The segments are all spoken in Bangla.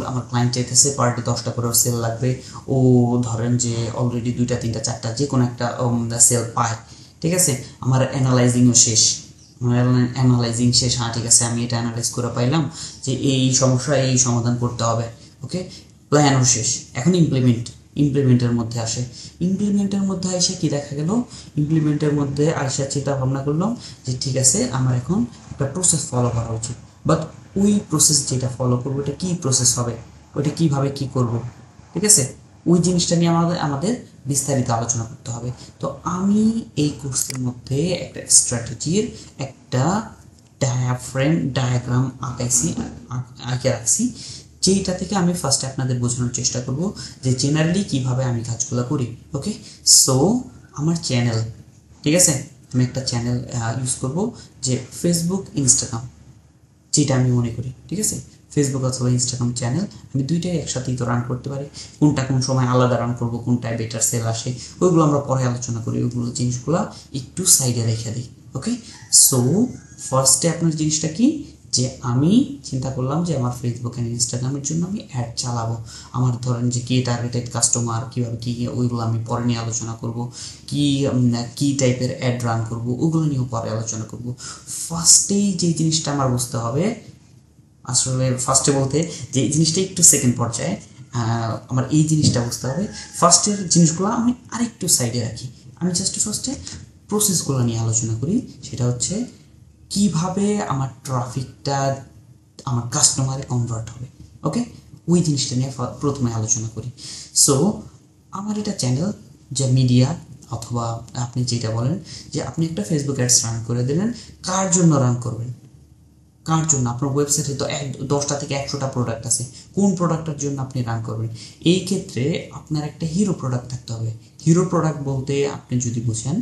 আমার ক্লায়েন্ট চাইতেছে পার ডে 10টা করে সেল লাগবে, ও ধরেন যে অলরেডি 2টা 3টা 4টা যে কোনো একটা সেল পায়, ঠিক আছে। আমার অ্যানালাইজিংও শেষ, আমার অ্যানালাইজিং শেষ, হ্যাঁ ঠিক আছে আমি এটা অ্যানালাইজ করে পাইলাম যে এই সমস্যা এই সমাধান করতে হবে, ওকে। প্ল্যানও শেষ, এখন ইমপ্লিমেন্টের মধ্যে আসে। ইমপ্লিমেন্টের মধ্যে এসে কি দেখা গেল, ইমপ্লিমেন্টের মধ্যে আইসা চিন্তা ভাবনা করলাম যে ঠিক আছে আমার এখন একটা প্রসেস ফলো করা উচিত, বাট ওই প্রসেস যেটা ফলো করবো এটা কী প্রসেস হবে, ওইটা কীভাবে কী করব, ঠিক আছে, ওই জিনিসটা নিয়ে আমাদের বিস্তারিত আলোচনা করতে হবে। তো আমি এই কোর্সের মধ্যে একটা স্ট্র্যাটেজির একটা ডায়াগ্রাম আঁকে রাখছি, যেইটা থেকে আমি ফার্স্টে আপনাদের বোঝানোর চেষ্টা করব যে জেনারেলি কিভাবে আমি কাজগুলো করি, ওকে। সো আমার চ্যানেল, ঠিক আছে, আমি একটা চ্যানেল ইউজ করব যে ফেসবুক ইনস্টাগ্রাম, যেটা আমি মনে করি, ঠিক আছে। ফেসবুক অথবা ইনস্টাগ্রাম চ্যানেল আমি দুইটাই একসাথেই তো রান করতে পারি, কোনটা কোন সময় আলাদা রান করব, কোনটায় বেটার সেল আসে ওইগুলো আমরা পরে আলোচনা করি, ওইগুলো জিনিসগুলো একটু সাইডে রেখে দিই, ওকে। সো ফার্স্টে আপনার জিনিসটা কি, যে আমি চিন্তা করলাম যে আমার ফেসবুক অ্যান্ড ইনস্টাগ্রামের জন্য আমি অ্যাড চালাবো। আমার ধরেন যে কি টার্গেটেড কাস্টমার কীভাবে কী ওইগুলো আমি পরে নিয়ে আলোচনা করব, কি টাইপের অ্যাড রান করব ওগুলো নিয়েও পরে আলোচনা করব। ফার্স্টেই যে জিনিসটা আমার বুঝতে হবে, আসলে ফার্স্টে বলতে যে এই জিনিসটা একটু সেকেন্ড পর্যায়ে, আমার এই জিনিসটা বুঝতে হবে। ফার্স্টের জিনিসগুলো আমি আরেকটু সাইডে রাখি, আমি জাস্ট ফার্স্টে প্রসেসগুলো নিয়ে আলোচনা করি, সেটা হচ্ছে কিভাবে আমার ট্রাফিকটা আমার কাস্টমারে কনভার্ট হবে, ওকে। ওই জিনিসটা নিয়ে প্রথমে আলোচনা করি। সো আমার এটা চ্যানেল যে মিডিয়া অথবা আপনি যেটা বলেন যে আপনি একটা ফেসবুক অ্যাডস রান করে দিলেন, কার জন্য রান করবেন, কার জন্য, আপনার ওয়েবসাইটে তো 10টা থেকে 100টা প্রোডাক্ট আছে, কোন প্রোডাক্টের জন্য আপনি রান করবেন। এই ক্ষেত্রে আপনার একটা হিরো প্রোডাক্ট থাকতে হবে। হিরো প্রোডাক্ট বলতে আপনি যদি বুঝেন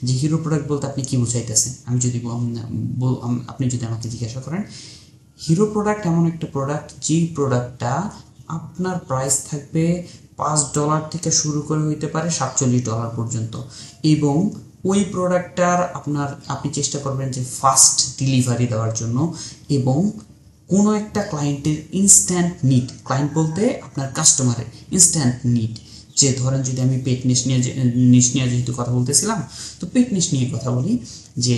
যে হিরো প্রোডাক্ট বলতে আপনি কি বুঝাইতেছেন, আপনি যদি আমাকে জিজ্ঞাসা করেন, হিরো প্রোডাক্ট এমন একটা প্রোডাক্ট যেই প্রোডাক্টটা আপনার প্রাইস থাকবে $5 থেকে শুরু করে হইতে পারে $47 পর্যন্ত, এবং ওই প্রোডাক্টটার আপনি চেষ্টা করবেন যে ফাস্ট ডেলিভারি দেওয়ার জন্য, এবং কোনো একটা ক্লায়েন্টের ইনস্ট্যান্ট নিড, ক্লায়েন্ট বলতে আপনার কাস্টমারের ইনস্ট্যান্ট নিড, যে ধরেন যদি আমি পেট নিশ নিয়ে যেহেতু কথা বলতেছিলাম, তো পেট নিশ নিয়ে কথা বলি, যে